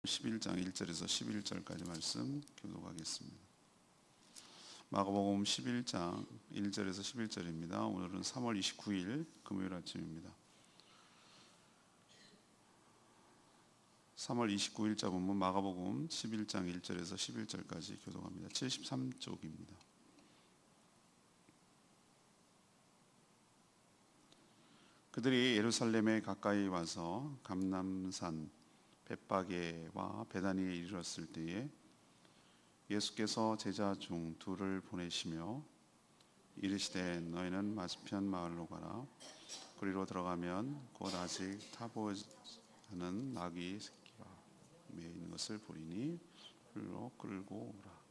11장 1절에서 11절까지 말씀 교독하겠습니다. 마가복음 11장 1절에서 11절입니다. 오늘은 3월 29일 금요일 아침입니다. 3월 29일자 본문 마가복음 11장 1절에서 11절까지 교독합니다. 73쪽입니다. 그들이 예루살렘에 가까이 와서 감람산 벳바게와 베다니에 이르렀을 때에 예수께서 제자 중 둘을 보내시며 이르시되 너희는 맞은편 마을로 가라. 그리로 들어가면 곧 아직 타보하는 나귀 새끼가 매어 있는 것을 보리니 그리로 끌고 오라.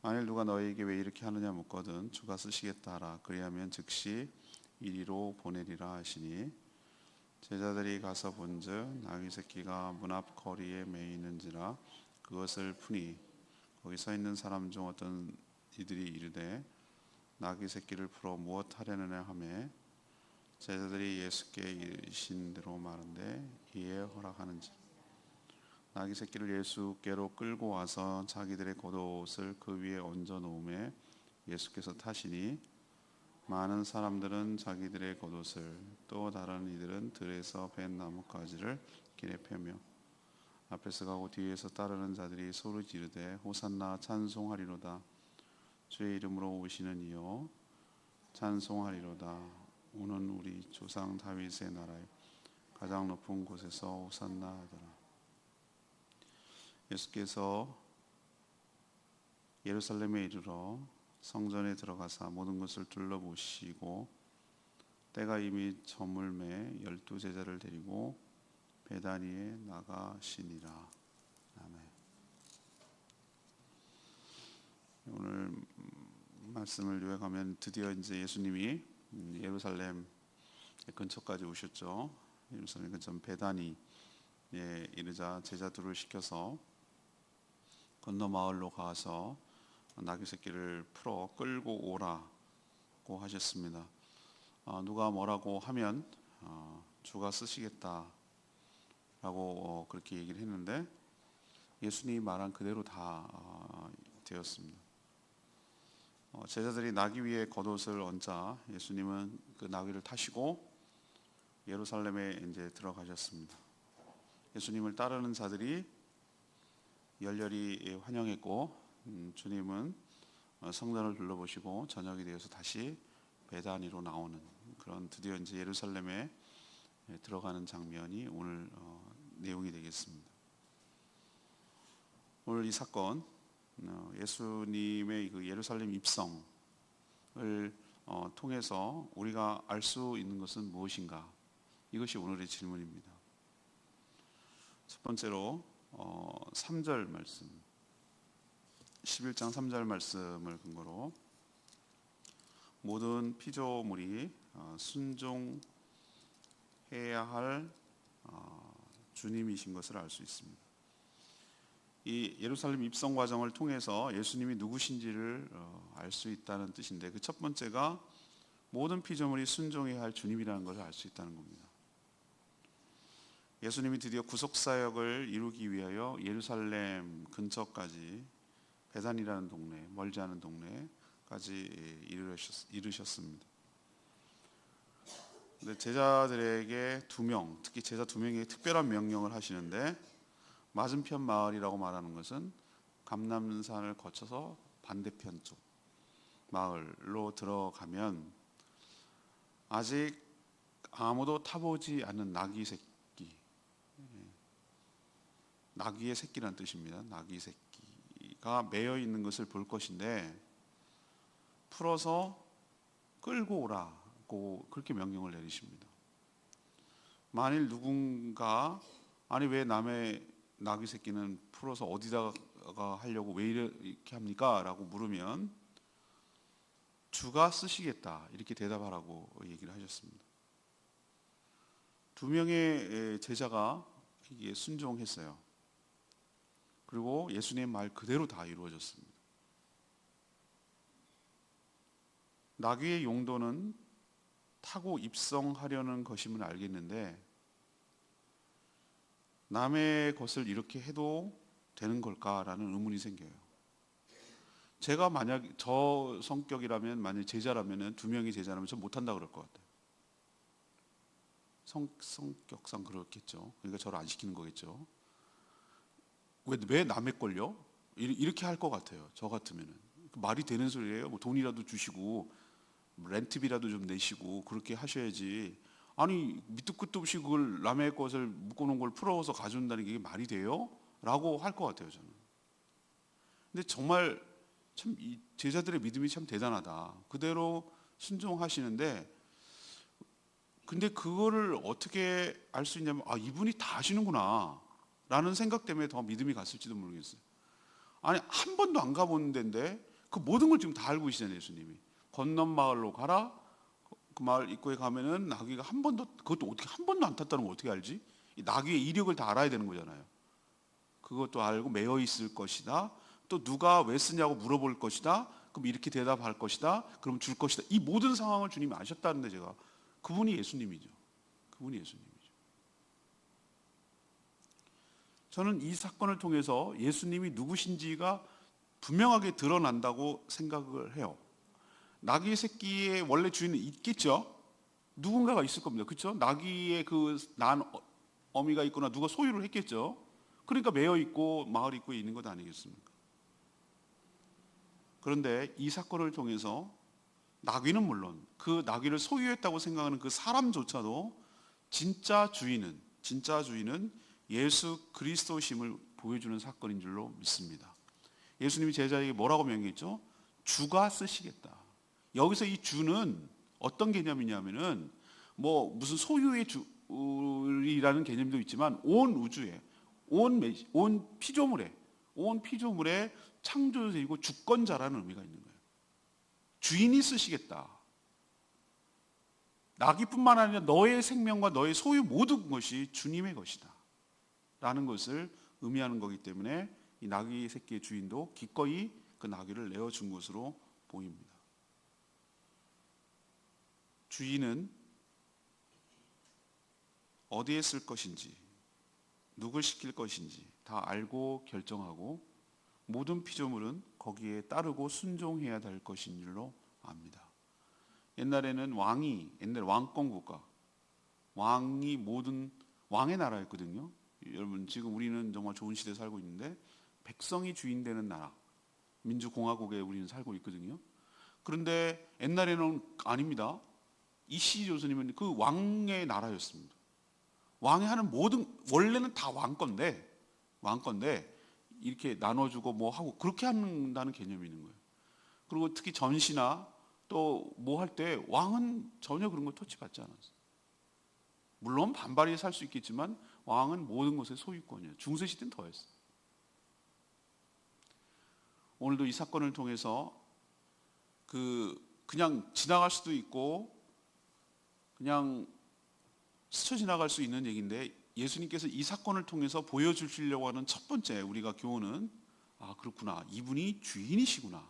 만일 누가 너희에게 왜 이렇게 하느냐 묻거든 주가 쓰시겠다 하라. 그리하면 즉시 이리로 보내리라 하시니 제자들이 가서 본즉 나귀 새끼가 문 앞 거리에 매여 있는지라 그것을 푸니 거기 서 있는 사람 중 어떤 이들이 이르되 나귀 새끼를 풀어 무엇 하려느냐 하매 제자들이 예수께 이르신 대로 말한대 이에 허락하는지 나귀 새끼를 예수께로 끌고 와서 자기들의 겉옷을 그 위에 얹어 놓음에 예수께서 타시니 많은 사람들은 자기들의 겉옷을 또 다른 이들은 들에서 벤 나뭇가지를 길에 펴며 앞에서 가고 뒤에서 따르는 자들이 소리 지르되 호산나 찬송하리로다. 주의 이름으로 오시는 이여 찬송하리로다. 오는 우리 조상 다윗의 나라에 가장 높은 곳에서 호산나 하더라. 예수께서 예루살렘에 이르러 성전에 들어가사 모든 것을 둘러보시고 때가 이미 저물매 12 제자를 데리고 베다니에 나가시니라. 아멘. 오늘 말씀을 요약하면 드디어 이제 예수님이 예루살렘 근처까지 오셨죠. 예루살렘 근처 베다니에 이르자 제자들을 시켜서 건너 마을로 가서 나귀 새끼를 풀어 끌고 오라고 하셨습니다. 누가 뭐라고 하면 주가 쓰시겠다라고 그렇게 얘기를 했는데 예수님이 말한 그대로 다 되었습니다. 제자들이 나귀 위에 겉옷을 얹자 예수님은 그 나귀를 타시고 예루살렘에 이제 들어가셨습니다. 예수님을 따르는 자들이 열렬히 환영했고 주님은 성전을 둘러보시고 저녁이 되어서 다시 베다니로 나오는 그런 드디어 이제 예루살렘에 들어가는 장면이 오늘 내용이 되겠습니다. 오늘 이 사건 예수님의 그 예루살렘 입성을 통해서 우리가 알 수 있는 것은 무엇인가? 이것이 오늘의 질문입니다. 첫 번째로 3절 말씀 11장 3절 말씀을 근거로 모든 피조물이 순종해야 할 주님이신 것을 알 수 있습니다. 이 예루살렘 입성 과정을 통해서 예수님이 누구신지를 알 수 있다는 뜻인데 그 첫 번째가 모든 피조물이 순종해야 할 주님이라는 것을 알 수 있다는 겁니다. 예수님이 드디어 구속사역을 이루기 위하여 예루살렘 근처까지 베단이라는 동네, 멀지 않은 동네까지 이르셨습니다. 근데 제자들에게 특히 제자 2명에게 특별한 명령을 하시는데 맞은편 마을이라고 말하는 것은 감람산을 거쳐서 반대편 쪽 마을로 들어가면 아직 아무도 타보지 않은 나귀 새끼, 나귀의 새끼라는 뜻입니다. 나귀 새끼가 매여 있는 것을 볼 것인데 풀어서 끌고 오라고 그렇게 명령을 내리십니다. 만일 누군가 아니 왜 남의 나귀 새끼는 풀어서 어디다가 하려고 왜 이렇게 합니까? 라고 물으면 주가 쓰시겠다 이렇게 대답하라고 얘기를 하셨습니다. 2명의 제자가 이게 순종했어요. 그리고 예수님의 말 그대로 다 이루어졌습니다. 나귀의 용도는 타고 입성하려는 것임을 알겠는데 남의 것을 이렇게 해도 되는 걸까라는 의문이 생겨요. 제가 만약 저 성격이라면, 만약 제자라면은, 두 명이 제자라면 저 못한다 그럴 것 같아요. 성격상 그렇겠죠. 그러니까 저를 안 시키는 거겠죠. 왜 남의 걸요? 이렇게 할 것 같아요. 저 같으면은. 말이 되는 소리예요. 뭐 돈이라도 주시고 렌트비라도 좀 내시고 그렇게 하셔야지. 아니 밑도 끝도 없이 그걸 남의 것을 묶어놓은 걸 풀어서 가져온다는 게 말이 돼요? 라고 할 것 같아요, 저는. 근데 정말 참 이 제자들의 믿음이 참 대단하다. 그대로 순종하시는데, 근데 그거를 어떻게 알 수 있냐면, 아, 이분이 다 아시는구나 라는 생각 때문에 더 믿음이 갔을지도 모르겠어요. 아니, 한 번도 안 가본 데인데 그 모든 걸 지금 다 알고 계시잖아요, 예수님이. 건넌 마을로 가라. 그 마을 입구에 가면은 나귀가 한 번도, 그것도 어떻게 한 번도 안 탔다는 걸 어떻게 알지? 이 나귀의 이력을 다 알아야 되는 거잖아요. 그것도 알고 매여 있을 것이다. 또 누가 왜 쓰냐고 물어볼 것이다. 그럼 이렇게 대답할 것이다. 그럼 줄 것이다. 이 모든 상황을 주님이 아셨다는데, 제가 그분이 예수님이죠. 그분이 예수님이죠. 저는 이 사건을 통해서 예수님이 누구신지가 분명하게 드러난다고 생각을 해요. 나귀 새끼의 원래 주인은 있겠죠. 누군가가 있을 겁니다. 그렇죠? 나귀의 그 난 어미가 있거나 누가 소유를 했겠죠. 그러니까 매여 있고 마을 입구에 있는 것 아니겠습니까? 그런데 이 사건을 통해서 나귀는 물론, 그 나귀를 소유했다고 생각하는 그 사람조차도 진짜 주인은 예수 그리스도심을 보여주는 사건인 줄로 믿습니다. 예수님이 제자에게 뭐라고 명했죠? 주가 쓰시겠다. 여기서 이 주는 어떤 개념이냐면은, 뭐 무슨 소유의 주이라는 개념도 있지만 온 우주에, 온 피조물의 창조주이고 주권자라는 의미가 있는 거예요. 주인이 쓰시겠다. 나귀뿐만 아니라 너의 생명과 너의 소유 모든 것이 주님의 것이다 라는 것을 의미하는 거기 때문에 이 나귀 새끼의 주인도 기꺼이 그 나귀를 내어준 것으로 보입니다. 주인은 어디에 쓸 것인지, 누굴 시킬 것인지 다 알고 결정하고, 모든 피조물은 거기에 따르고 순종해야 될 것인 줄로 압니다. 옛날에는 옛날 왕권 국가, 왕의 나라였거든요. 여러분, 지금 우리는 정말 좋은 시대에 살고 있는데 백성이 주인 되는 나라, 민주공화국에 우리는 살고 있거든요. 그런데 옛날에는 아닙니다. 이씨 조선이면 그 왕의 나라였습니다. 왕이 하는 모든, 원래는 다 왕건데 이렇게 나눠주고 뭐 하고 그렇게 한다는 개념이 있는 거예요. 그리고 특히 전시나 또 뭐 할 때 왕은 전혀 그런 거 터치받지 않았어요. 물론 반발이 살 수 있겠지만 왕은 모든 것의 소유권이에요. 중세 시대는 더했어요. 오늘도 이 사건을 통해서 그냥 지나갈 수도 있고 그냥 스쳐 지나갈 수 있는 얘기인데, 예수님께서 이 사건을 통해서 보여주시려고 하는 첫 번째 우리가 교훈은, 아, 그렇구나, 이분이 주인이시구나,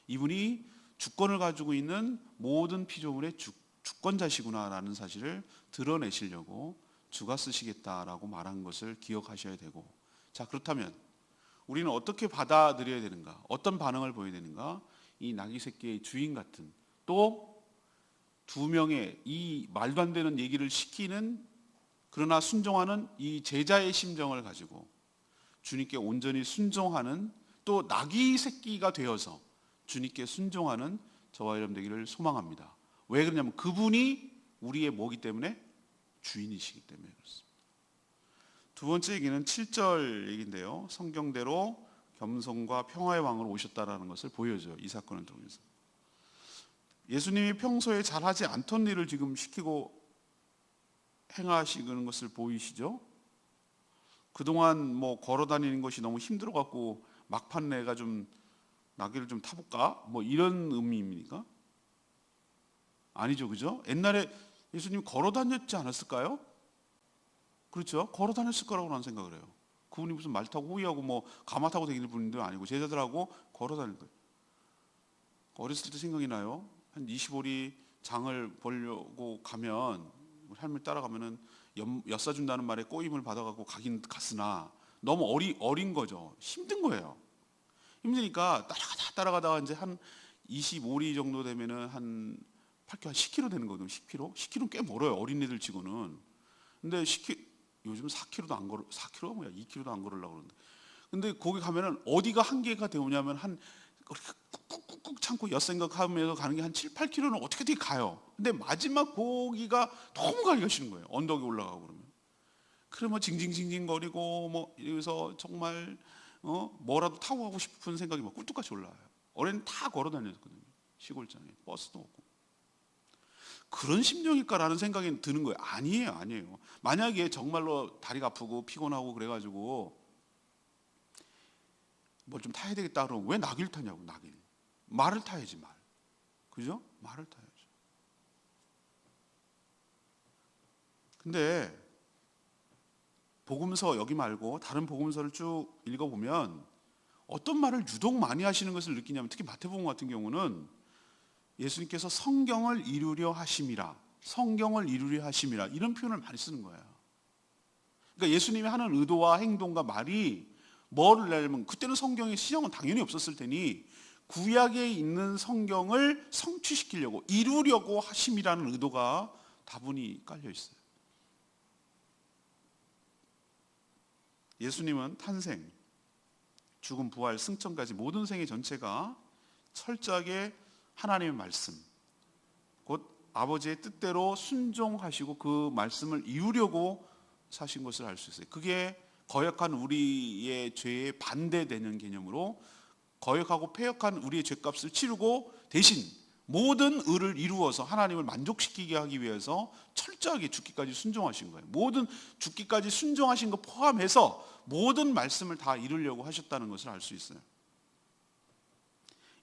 이분이 주권을 가지고 있는 모든 피조물의 주권자시구나 라는 사실을 드러내시려고 주가 쓰시겠다라고 말한 것을 기억하셔야 되고, 자, 그렇다면 우리는 어떻게 받아들여야 되는가, 어떤 반응을 보여야 되는가? 이 나귀 새끼의 주인 같은, 또 두 명의 이 말도 안 되는 얘기를 시키는 그러나 순종하는 이 제자의 심정을 가지고 주님께 온전히 순종하는, 또 나귀 새끼가 되어서 주님께 순종하는 저와 여러분 되기를 소망합니다. 왜 그러냐면 그분이 우리의 뭐기 때문에? 주인이시기 때문에 그렇습니다. 두 번째 얘기는 7절 얘기인데요, 성경대로 겸손과 평화의 왕으로 오셨다라는 것을 보여줘요. 이 사건을 통해서 예수님이 평소에 잘하지 않던 일을 지금 시키고 행하시는 것을 보이시죠? 그동안 뭐 걸어 다니는 것이 너무 힘들어 갖고 막판 내가 좀 나귀를 좀 타볼까? 뭐 이런 의미입니까? 아니죠, 그죠? 옛날에 예수님 걸어 다녔지 않았을까요? 그렇죠? 걸어 다녔을 거라고 나는 생각을 해요. 그분이 무슨 말 타고 호위하고 뭐 가마 타고 다니는 분도 아니고 제자들하고 걸어 다닐 거예요. 어렸을 때 생각이 나요. 한 25리 장을 보려고 가면, 할머니 따라가면은 엿사준다는 말에 꼬임을 받아갖고 가긴 갔으나 너무 어린 거죠. 힘든 거예요. 힘드니까 따라가다가 이제 한 25리 정도 되면은 한 8km, 한 10km 되는 거거든요. 10km? 10km는 꽤 멀어요. 어린애들 치고는. 근데 요즘 4km도 안 걸어, 4km가 뭐야? 2km도 안 걸으려고 그러는데. 근데 거기 가면은 어디가 한계가 되오냐면 한 꾹꾹꾹꾹 참고 엿생각하면서 가는 게 한 7, 8km는 어떻게든 가요. 근데 마지막 거기가 너무 가기가 싫은 거예요. 언덕에 올라가고 그러면. 그러면 징징징징 거리고 뭐 이래서 정말 뭐라도 타고 가고 싶은 생각이 막 꿀뚝같이 올라와요. 어린이는 다 걸어 다녔거든요. 시골장에 버스도 없고. 그런 심정일까라는 생각이 드는 거예요. 아니에요. 만약에 정말로 다리가 아프고 피곤하고 그래가지고 뭘 좀 타야 되겠다 그러면 왜 나귀를 타냐고. 나귀. 말을 타야지 말. 그죠? 말을 타야죠. 근데 복음서 여기 말고 다른 복음서를 쭉 읽어보면 어떤 말을 유독 많이 하시는 것을 느끼냐면, 특히 마태복음 같은 경우는 예수님께서 성경을 이루려 하심이라, 성경을 이루려 하심이라 이런 표현을 많이 쓰는 거예요. 그러니까 예수님이 하는 의도와 행동과 말이 뭐를 내려면, 그때는 성경에 시정은 당연히 없었을 테니 구약에 있는 성경을 성취시키려고 이루려고 하심이라는 의도가 다분히 깔려 있어요. 예수님은 탄생, 죽음, 부활, 승천까지 모든 생애 전체가 철저하게 하나님의 말씀, 곧 아버지의 뜻대로 순종하시고 그 말씀을 이루려고 사신 것을 알 수 있어요. 그게 거역한 우리의 죄에 반대되는 개념으로 거역하고 패역한 우리의 죄값을 치르고 대신 모든 의를 이루어서 하나님을 만족시키게 하기 위해서 철저하게 죽기까지 순종하신 거예요. 모든 죽기까지 순종하신 것 포함해서 모든 말씀을 다 이루려고 하셨다는 것을 알 수 있어요.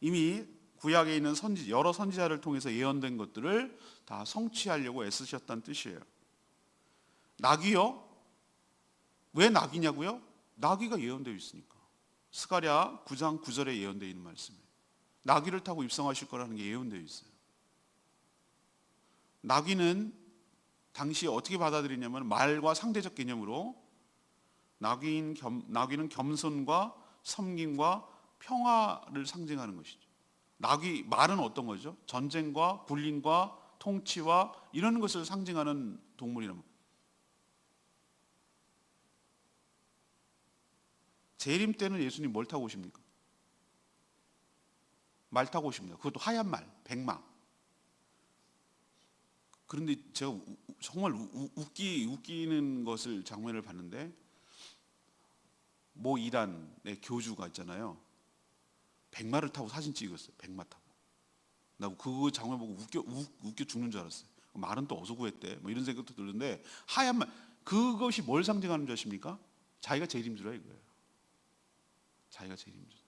이미 구약에 있는 여러 선지자를 통해서 예언된 것들을 다 성취하려고 애쓰셨다는 뜻이에요. 나귀요? 왜 나귀냐고요? 나귀가 예언되어 있으니까. 스가랴 9장 9절에 예언되어 있는 말씀이에요. 나귀를 타고 입성하실 거라는 게 예언되어 있어요. 나귀는 당시 어떻게 받아들이냐면 말과 상대적 개념으로 나귀는 겸손과 섬김과 평화를 상징하는 것이죠. 말은 어떤 거죠? 전쟁과 군림과 통치와 이런 것을 상징하는 동물이란 말이에요. 재림 때는 예수님 뭘 타고 오십니까? 말 타고 오십니다. 그것도 하얀 말, 백마. 그런데 제가 정말 웃기는 것을 장면을 봤는데, 모 이단의 교주가 있잖아요. 백마를 타고 사진 찍었어요. 백마 타고. 나 그 장면 보고 웃겨 죽는 줄 알았어요. 말은 또 어디서 구했대? 뭐 이런 생각도 들었는데, 하얀 말, 그것이 뭘 상징하는 줄 아십니까? 자기가 제일 힘들어요, 이거예요. 자기가 제일 힘들어요.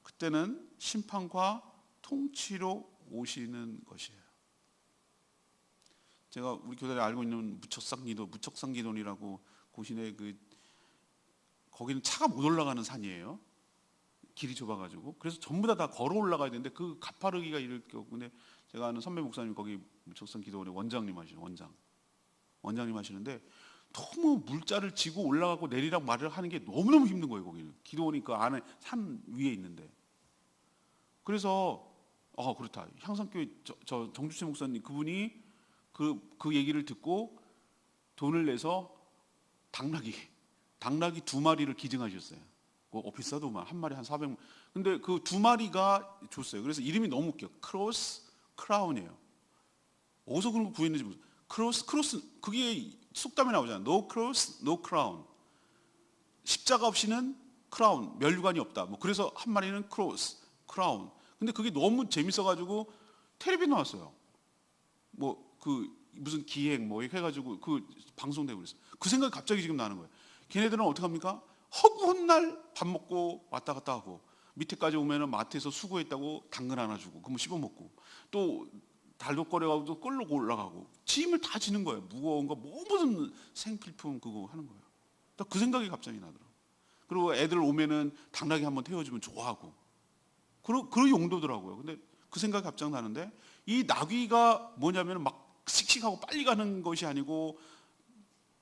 그때는 심판과 통치로 오시는 것이에요. 제가 우리 교단에 알고 있는 무척산기돈이라고 고신의 거기는 차가 못 올라가는 산이에요. 길이 좁아가지고. 그래서 전부 다 걸어 올라가야 되는데 그 가파르기가 이럴 경우, 근데 제가 아는 선배 목사님 거기 무척산기돈의 원장님 하시는데 너무 물자를 지고 올라가고 내리라고 말을 하는 게 너무너무 힘든 거예요. 거기는 기도원이 그 안에 산 위에 있는데. 그래서 그렇다. 향산교회 저 정주채 목사님, 그분이 그 얘기를 듣고 돈을 내서 당나귀 2마리를 기증하셨어요. 비싸도만 한 마리 한 400만. 근데 그 2마리가 줬어요. 그래서 이름이 너무 웃겨. 크로스 크라운이에요. 어디서 그런 거 구했는지 모르겠어요. 크로스 그게 속담에 나오잖아요. No cross, no crown. 십자가 없이는 크라운, 면류관이 없다. 뭐 그래서 한 마리는 크로스, 크라운. 근데 그게 너무 재밌어가지고 텔레비 나왔어요. 무슨 기행 뭐 이렇게 해가지고 그 방송되고 그랬어요. 그 생각이 갑자기 지금 나는 거예요. 걔네들은 어떻게 합니까? 허구한 날 밥 먹고 왔다 갔다 하고, 밑에까지 오면은 마트에서 수고했다고 당근 하나 주고 그럼 씹어 먹고, 또 달독거려가고 또 끌고 올라가고 짐을 다 지는 거예요. 무거운 거 모든 생필품 그거 하는 거예요. 그 생각이 갑자기 나더라고요. 그리고 애들 오면은 당나귀 한번 태워주면 좋아하고 그런 용도더라고요. 근데 그 생각이 갑자기 나는데, 이 나귀가 뭐냐면 막 씩씩하고 빨리 가는 것이 아니고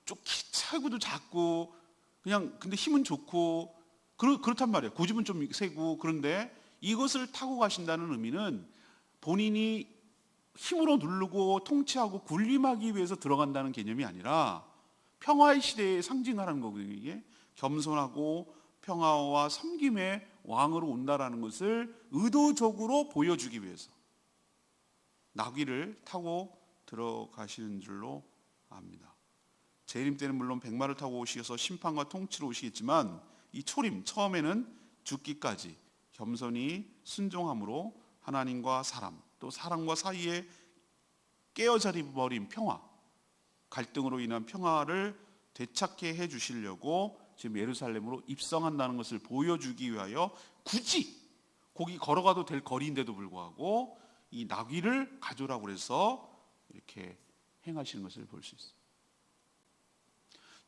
좀 체구도 작고 그냥 근데 힘은 좋고 그렇단 말이에요. 고집은 좀 세고. 그런데 이것을 타고 가신다는 의미는 본인이 힘으로 누르고 통치하고 군림하기 위해서 들어간다는 개념이 아니라 평화의 시대에 상징하는 거거든요. 이게 겸손하고 평화와 섬김의 왕으로 온다라는 것을 의도적으로 보여주기 위해서 나귀를 타고 들어가시는 줄로 압니다. 재림 때는 물론 백마를 타고 오시어서 심판과 통치로 오시겠지만 이 초림, 처음에는 죽기까지 겸손히 순종함으로 하나님과 사람, 또 사람과 사이에 깨어자리버린 평화, 갈등으로 인한 평화를 되찾게 해주시려고 지금 예루살렘으로 입성한다는 것을 보여주기 위하여 굳이 거기 걸어가도 될 거리인데도 불구하고 이 나귀를 가져오라고 해서 이렇게 행하시는 것을 볼 수 있습니다.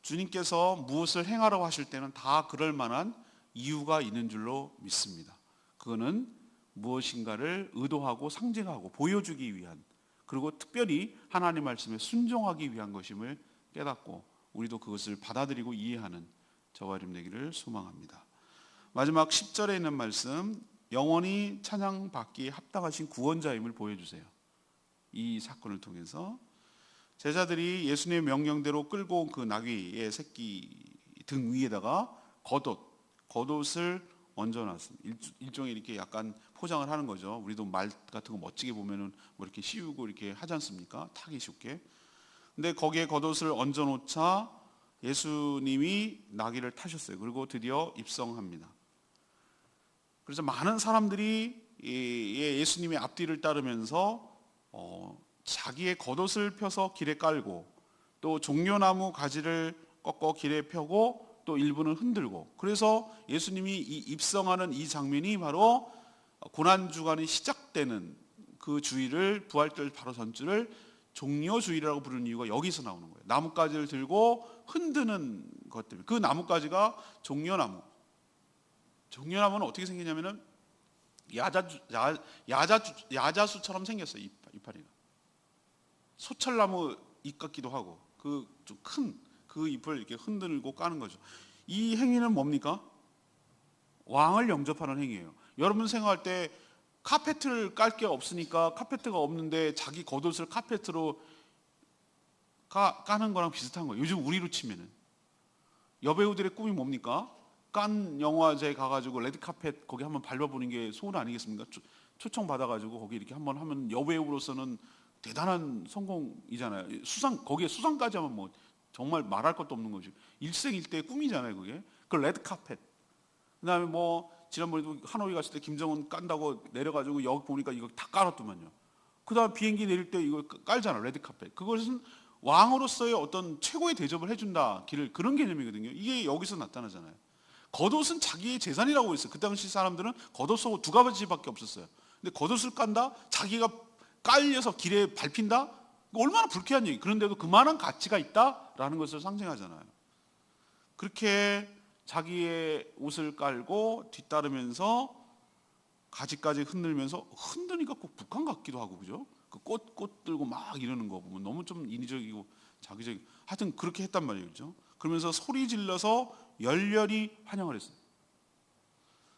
주님께서 무엇을 행하라고 하실 때는 다 그럴 만한 이유가 있는 줄로 믿습니다. 그거는 무엇인가를 의도하고 상징하고 보여주기 위한, 그리고 특별히 하나님 말씀에 순종하기 위한 것임을 깨닫고 우리도 그것을 받아들이고 이해하는 저와 여러분 되기를 소망합니다. 마지막 10절에 있는 말씀, 영원히 찬양받기에 합당하신 구원자임을 보여주세요. 이 사건을 통해서 제자들이 예수님의 명령대로 끌고 온 그 나귀의 새끼 등 위에다가 겉옷을 얹어놨습니다. 일종의 이렇게 약간 포장을 하는 거죠. 우리도 말 같은 거 멋지게 보면은 뭐 이렇게 씌우고 이렇게 하지 않습니까? 타기 쉽게. 근데 거기에 겉옷을 얹어놓자 예수님이 나귀를 타셨어요. 그리고 드디어 입성합니다. 그래서 많은 사람들이 예수님의 앞뒤를 따르면서 자기의 겉옷을 펴서 길에 깔고 또 종려나무 가지를 꺾어 길에 펴고 또 일부는 흔들고, 그래서 예수님이 이 입성하는 이 장면이 바로 고난주간이 시작되는 그 주일을, 부활절 바로 전주를 종려주일이라고 부르는 이유가 여기서 나오는 거예요. 나뭇가지를 들고 흔드는 것 때문에. 그 나뭇가지가 종려나무. 종려나무는 어떻게 생기냐면은 야자수처럼 생겼어요. 이파리가. 소철나무 잎 같기도 하고 그 좀 큰 그 잎을 이렇게 흔들고 까는 거죠. 이 행위는 뭡니까? 왕을 영접하는 행위예요. 여러분 생각할 때 카페트를 깔 게 없으니까 카페트가 없는데 자기 겉옷을 카페트로 까는 거랑 비슷한 거예요. 요즘 우리로 치면은 여배우들의 꿈이 뭡니까? 칸 영화제 가가지고 레드카펫 거기 한번 밟아보는 게 소원 아니겠습니까? 초청 받아가지고 거기 이렇게 한번 하면 여배우로서는 대단한 성공이잖아요. 거기에 수상까지 하면 뭐 정말 말할 것도 없는 거죠. 일생일대의 꿈이잖아요, 그게. 그 레드카펫. 그다음에 뭐 지난번에도 하노이 갔을 때 김정은 깐다고 내려가지고 여기 보니까 이거 다 깔았더만요. 그다음 비행기 내릴 때 이거 깔잖아, 레드카펫. 그것은 왕으로서의 어떤 최고의 대접을 해준다, 그런 개념이거든요. 이게 여기서 나타나잖아요. 겉옷은 자기의 재산이라고 했어요. 그 당시 사람들은 겉옷하고 두 가지밖에 없었어요. 근데 겉옷을 깐다? 자기가 깔려서 길에 밟힌다? 얼마나 불쾌한 얘기. 그런데도 그만한 가치가 있다라는 것을 상징하잖아요. 그렇게 자기의 옷을 깔고 뒤따르면서 가지까지 흔들면서, 흔드니까 꼭 북한 같기도 하고, 그죠? 그 꽃 들고 막 이러는 거 보면 너무 좀 인위적이고 자기적이고, 하여튼 그렇게 했단 말이에요, 그죠? 그러면서 소리 질러서 열렬히 환영을 했어요.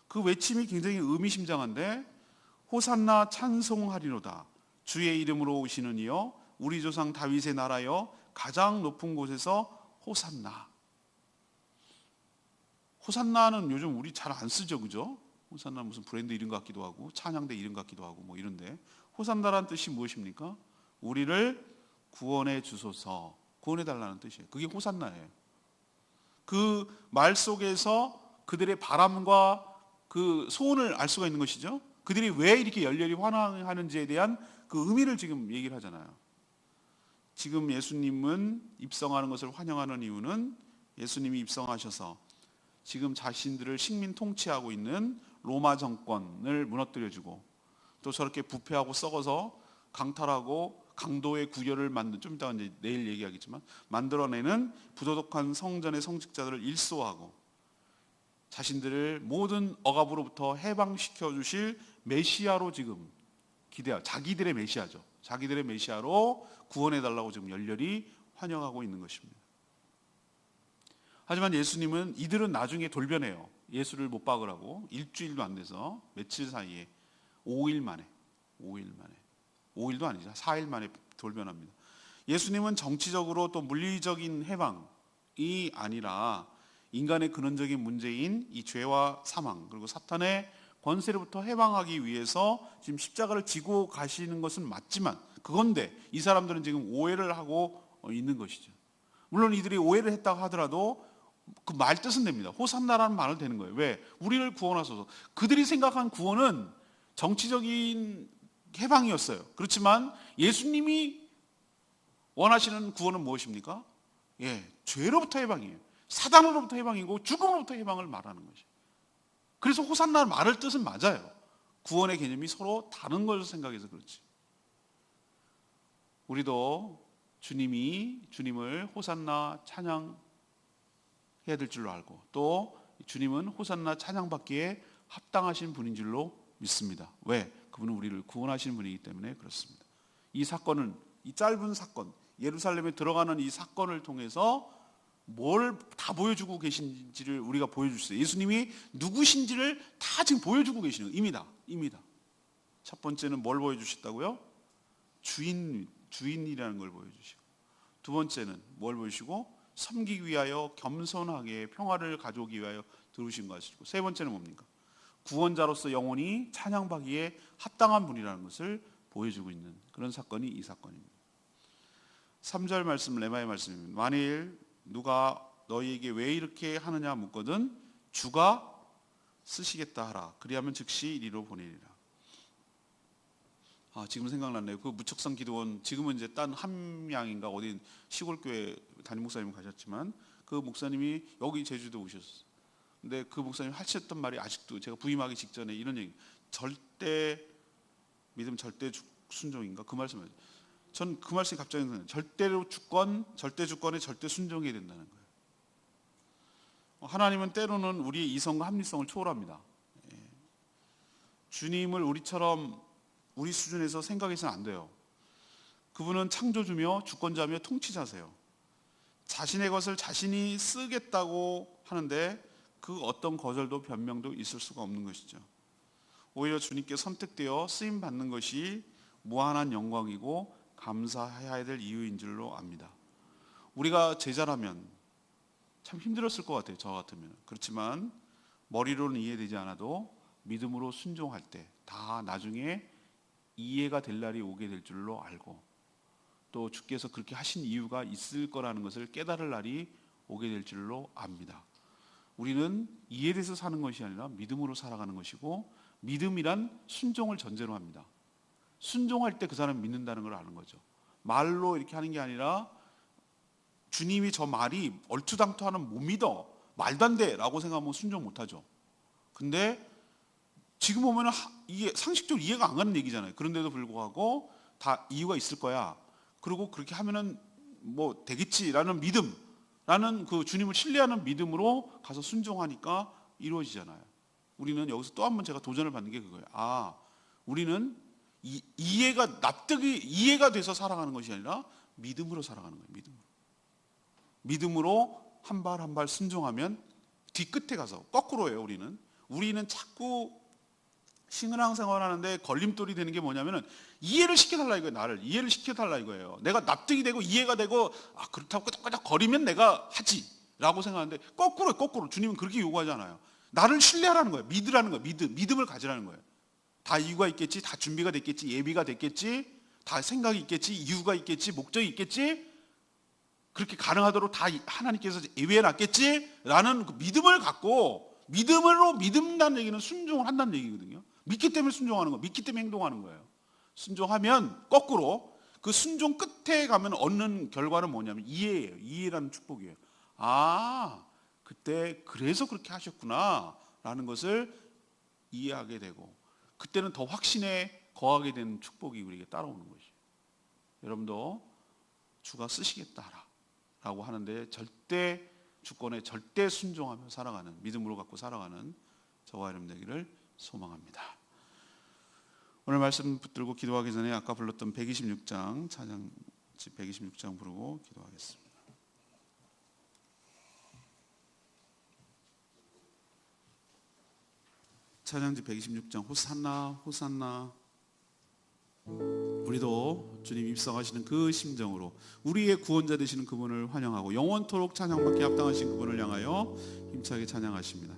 그 외침이 굉장히 의미심장한데, 호산나 찬송하리로다 주의 이름으로 오시는 이여 우리 조상 다윗의 나라여 가장 높은 곳에서 호산나. 호산나는 요즘 우리 잘 안 쓰죠, 그죠? 호산나 무슨 브랜드 이름 같기도 하고 찬양대 이름 같기도 하고 뭐 이런데, 호산나라는 뜻이 무엇입니까? 우리를 구원해 주소서, 구원해 달라는 뜻이에요. 그게 호산나예요. 그 말 속에서 그들의 바람과 그 소원을 알 수가 있는 것이죠. 그들이 왜 이렇게 열렬히 환호하는지에 대한 그 의미를 지금 얘기를 하잖아요. 지금 예수님은 입성하는 것을 환영하는 이유는 예수님이 입성하셔서 지금 자신들을 식민 통치하고 있는 로마 정권을 무너뜨려주고, 또 저렇게 부패하고 썩어서 강탈하고 강도의 구열을 만든, 좀 이따가 이제 내일 얘기하겠지만 만들어내는 부도덕한 성전의 성직자들을 일소하고 자신들을 모든 억압으로부터 해방시켜 주실 메시아로 지금 기대하고, 자기들의 메시아죠. 자기들의 메시아로 구원해달라고 지금 열렬히 환영하고 있는 것입니다. 하지만 예수님은 이들은 나중에 돌변해요. 예수를 못 박으라고 일주일도 안 돼서 며칠 사이에 5일 만에 5일도 아니죠. 4일 만에 돌변합니다. 예수님은 정치적으로 또 물리적인 해방이 아니라 인간의 근원적인 문제인 이 죄와 사망 그리고 사탄의 권세로부터 해방하기 위해서 지금 십자가를 지고 가시는 것은 맞지만 그건데 이 사람들은 지금 오해를 하고 있는 것이죠. 물론 이들이 오해를 했다고 하더라도 그 말 뜻은 됩니다. 호산나라는 말은 되는 거예요. 왜? 우리를 구원하소서. 그들이 생각한 구원은 정치적인 해방이었어요. 그렇지만 예수님이 원하시는 구원은 무엇입니까? 죄로부터 해방이에요. 사단으로부터 해방이고 죽음으로부터 해방을 말하는 것이에요. 그래서 호산나 말을 뜻은 맞아요. 구원의 개념이 서로 다른 것을 생각해서 그렇지. 우리도 주님을 호산나 찬양해야 될 줄로 알고 또 주님은 호산나 찬양받기에 합당하신 분인 줄로 믿습니다. 왜? 그분은 우리를 구원하시는 분이기 때문에 그렇습니다. 이 사건은 이 짧은 사건 예루살렘에 들어가는 이 사건을 통해서 뭘 다 보여주고 계신지를 우리가 보여주세요. 예수님이 누구신지를 다 지금 보여주고 계시는 거예요. 임이다. 첫 번째는 뭘 보여주셨다고요? 주인이라는 걸 보여주시고 두 번째는 뭘 보여주시고 섬기기 위하여 겸손하게 평화를 가져오기 위하여 들으신 것이고 세 번째는 뭡니까? 구원자로서 영원히 찬양받기에 합당한 분이라는 것을 보여주고 있는 그런 사건이 이 사건입니다. 3절 말씀 레마의 말씀입니다. 만일 누가 너희에게 왜 이렇게 하느냐 묻거든 주가 쓰시겠다 하라. 그리하면 즉시 이리로 보내리라. 지금 생각났네요. 그 무척성 기도원 지금은 이제 딴 함양인가 어디 시골 교회 담임 목사님 가셨지만 그 목사님이 여기 제주도 오셨어요. 근데 그 목사님 하셨던 말이 아직도 제가 부임하기 직전에 이런 얘기 절대 믿음 절대 순종인가 그 말씀을 전 그 말씀이 갑자기 생각나요. 절대 주권에 절대 순종해야 된다는 거예요. 하나님은 때로는 우리의 이성과 합리성을 초월합니다. 주님을 우리 수준에서 생각해서는 안 돼요. 그분은 창조주며 주권자며 통치자세요. 자신의 것을 자신이 쓰겠다고 하는데 그 어떤 거절도 변명도 있을 수가 없는 것이죠. 오히려 주님께 선택되어 쓰임 받는 것이 무한한 영광이고 감사해야 될 이유인 줄로 압니다. 우리가 제자라면 참 힘들었을 것 같아요. 저 같으면. 그렇지만 머리로는 이해되지 않아도 믿음으로 순종할 때 다 나중에 이해가 될 날이 오게 될 줄로 알고 또 주께서 그렇게 하신 이유가 있을 거라는 것을 깨달을 날이 오게 될 줄로 압니다. 우리는 이해돼서 사는 것이 아니라 믿음으로 살아가는 것이고 믿음이란 순종을 전제로 합니다. 순종할 때 그 사람을 믿는다는 걸 아는 거죠. 말로 이렇게 하는 게 아니라 주님이 저 말이 얼토당토하는 못 믿어 말도 안 돼 라고 생각하면 순종 못하죠. 근데 지금 보면 이게 상식적으로 이해가 안 가는 얘기잖아요. 그런데도 불구하고 다 이유가 있을 거야. 그리고 그렇게 하면은 뭐 되겠지라는 믿음 라는 그 주님을 신뢰하는 믿음으로 가서 순종하니까 이루어지잖아요. 우리는 여기서 또 한 번 제가 도전을 받는 게 그거예요. 우리는 이해가 돼서 살아가는 것이 아니라 믿음으로 살아가는 거예요. 믿음으로 한 발 한 발 순종하면 뒤끝에 가서 거꾸로예요. 우리는 자꾸 신앙생활 하는데 걸림돌이 되는 게 뭐냐면은 이해를 시켜달라 이거예요. 나를 이해를 시켜달라 이거예요. 내가 납득이 되고 이해가 되고 그렇다고 끄덕끄덕 거리면 내가 하지 라고 생각하는데 거꾸로 주님은 그렇게 요구하잖아요. 나를 신뢰하라는 거예요. 믿으라는 거예요. 믿음을 가지라는 거예요. 다 이유가 있겠지, 다 준비가 됐겠지, 예비가 됐겠지, 다 생각이 있겠지, 이유가 있겠지, 목적이 있겠지, 그렇게 가능하도록 다 하나님께서 예비해 놨겠지 라는 그 믿음을 갖고 믿음으로 믿는다는 얘기는 순종을 한다는 얘기거든요. 믿기 때문에 순종하는 거예요. 믿기 때문에 행동하는 거예요. 순종하면 거꾸로 그 순종 끝에 가면 얻는 결과는 뭐냐면 이해예요. 이해라는 축복이에요. 그때 그래서 그렇게 하셨구나 라는 것을 이해하게 되고 그때는 더 확신에 거하게 되는 축복이 우리에게 따라오는 것이에요. 여러분도 주가 쓰시겠다 라고 하는데 절대 주권에 절대 순종하며 살아가는 믿음으로 갖고 살아가는 저와 여러분 되기를 소망합니다. 오늘 말씀 붙들고 기도하기 전에 아까 불렀던 126장 찬양집 126장 부르고 기도하겠습니다. 찬양집 126장 호산나 호산나. 우리도 주님 입성하시는 그 심정으로 우리의 구원자 되시는 그분을 환영하고 영원토록 찬양받기 합당하신 그분을 향하여 힘차게 찬양하십니다.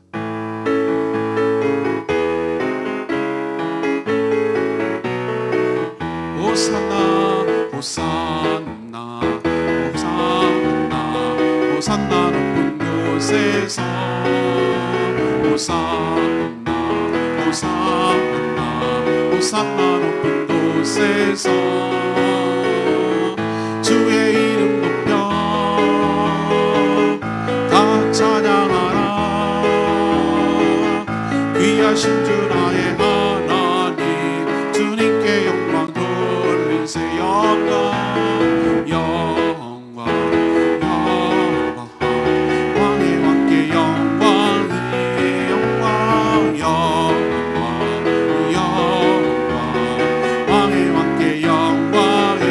호산나 호산나 호산나 호산나 높은 곳에서 호산나 호산나 호산나 높은 곳에서 주의 이름 높여 다 찬양하라. 귀하신 주 나의 하나님 주님께 영광 돌리세. 영광 영광 영광 왕의 왕께 영광이 영광 영광 영광 왕의 왕께 영광이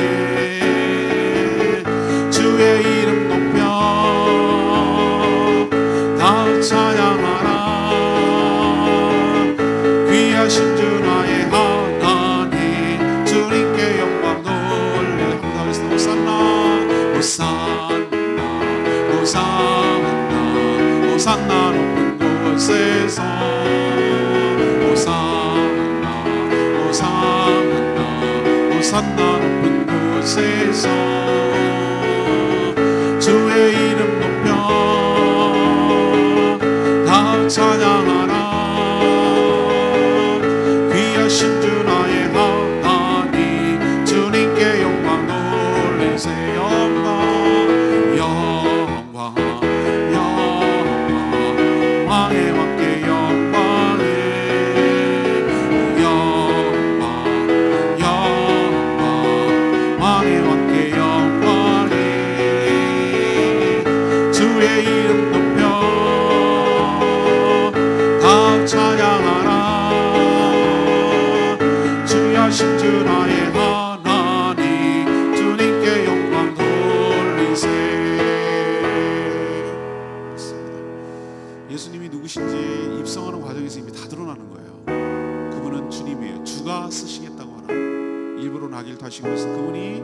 주의 이름 높여 다 찬양하라. 귀하신 주 나의 하나님 주님께 영광 돌려. 호산나 호산나 호산나 호산나 높은 곳에서 호산나 호산나 호산나 높은 곳에서 주의 이름 높여 다 찬양하라. 귀하신 주 나의 하나님 주님께 영광 돌리세. 영광 영광 영광 왕의 왕께 영광이 영광 영광 왕의 왕께 영광이 주의 이름 높여 다 찬양하라. 귀하신 주 나의 하나님 주님께 영광 돌리세. 예수님이 누구신지 입성하는 과정에서 이미 다 드러나는 거예요. 그분은 주님이에요. 주가 쓰시겠다고 하나. 일부러 나귀를 타시고 있어. 그분이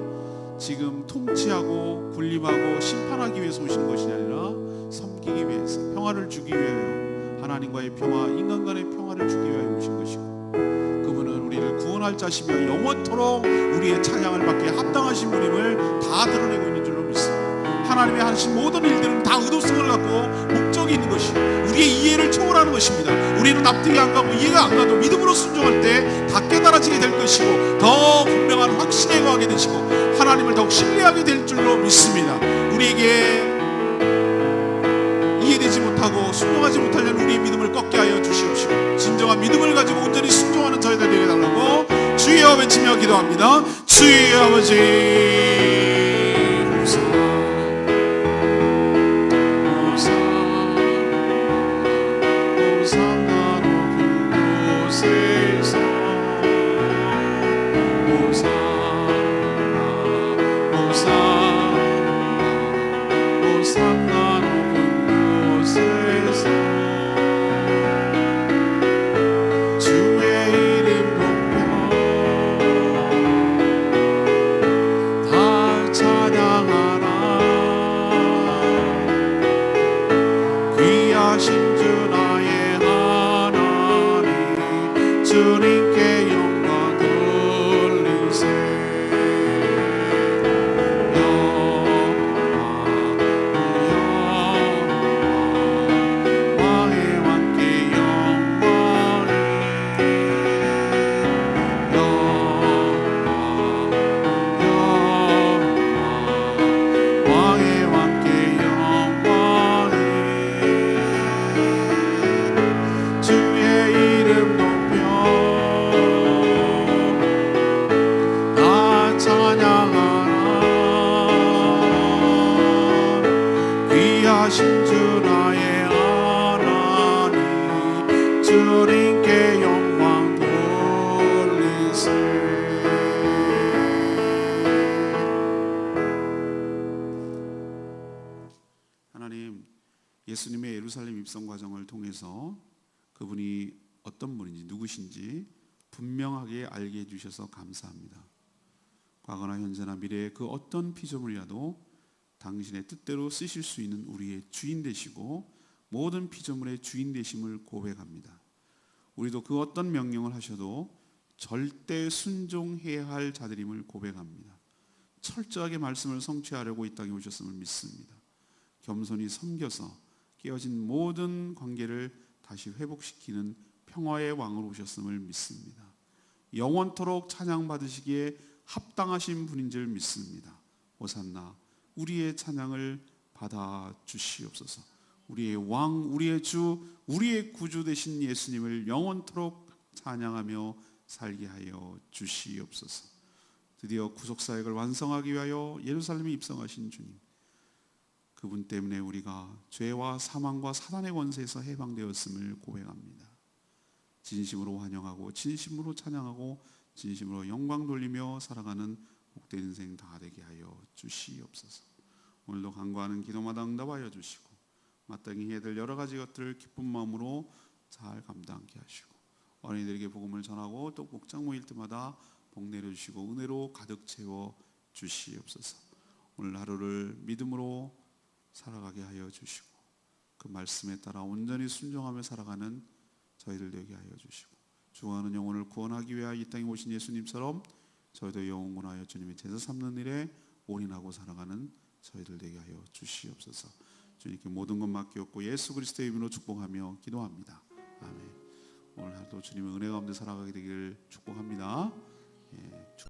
지금 통치하고 군림하고 심판하기 위해서 오신 것이 아니라 섬기기 위해서, 평화를 주기 위하여, 하나님과의 평화, 인간 간의 평화를 주기 위하여 오신 것이고, 그분은 우리를 구원할 자시며 영원토록 우리의 찬양을 받기에 합당하신 분임을 다 드러내고 있는 줄로 믿습니다. 하나님의 하신 모든 일들은 다 의도성을 갖고 목적이 있는 것이 우리의 이해를 초월하는 것입니다. 우리는 납득이 안 가고 이해가 안 가도 믿음으로 순종할 때 다 깨달아지게 될 것이고 더 분명한 확신에 거하게 되시고 하나님을 더욱 신뢰하게 될 줄로 믿습니다. 우리에게 이해되지 못하고 순종하지 못하려는 우리의 믿음을 꺾게 하여 주시옵시고 진정한 믿음을 가지고 온전히 순종하는 저희들 되게 달라고 주여 외치며 기도합니다. 주여 아버지 주님께 영광 돌리세. 영광 왕의 왕께 영광이 영광 왕의 왕께 영광이 주의 이름 높여 입성 과정을 통해서 그분이 어떤 분인지 누구신지 분명하게 알게 해주셔서 감사합니다. 과거나 현재나 미래의 그 어떤 피조물이라도 당신의 뜻대로 쓰실 수 있는 우리의 주인 되시고 모든 피조물의 주인 되심을 고백합니다. 우리도 그 어떤 명령을 하셔도 절대 순종해야 할 자들임을 고백합니다. 철저하게 말씀을 성취하려고 이 땅에 오셨음을 믿습니다. 겸손히 섬겨서 깨어진 모든 관계를 다시 회복시키는 평화의 왕으로 오셨음을 믿습니다. 영원토록 찬양받으시기에 합당하신 분인 줄 믿습니다. 호산나, 우리의 찬양을 받아 주시옵소서. 우리의 왕, 우리의 주, 우리의 구주 되신 예수님을 영원토록 찬양하며 살게 하여 주시옵소서. 드디어 구속사역을 완성하기 위하여 예루살렘에 입성하신 주님, 그분 때문에 우리가 죄와 사망과 사단의 권세에서 해방되었음을 고백합니다. 진심으로 환영하고 진심으로 찬양하고 진심으로 영광 돌리며 살아가는 복된 인생 다 되게 하여 주시옵소서. 오늘도 간구하는 기도마다 응답하여 주시고 마땅히 해야 될 여러 가지 것들을 기쁜 마음으로 잘 감당하게 하시고 어린이들에게 복음을 전하고 또 목장 모일 때마다 복 내려주시고 은혜로 가득 채워 주시옵소서. 오늘 하루를 믿음으로 살아가게 하여 주시고 그 말씀에 따라 온전히 순종하며 살아가는 저희들 되게 하여 주시고 죽어가는 영혼을 구원하기 위하여 이 땅에 오신 예수님처럼 저희도 영혼 구원하여 주님의 제사 삼는 일에 올인하고 살아가는 저희들 되게 하여 주시옵소서. 주님께 모든 것 맡겼고 예수 그리스도의 이름으로 축복하며 기도합니다. 아멘. 오늘 하루도 주님의 은혜 가운데 살아가게 되기를 축복합니다. 예.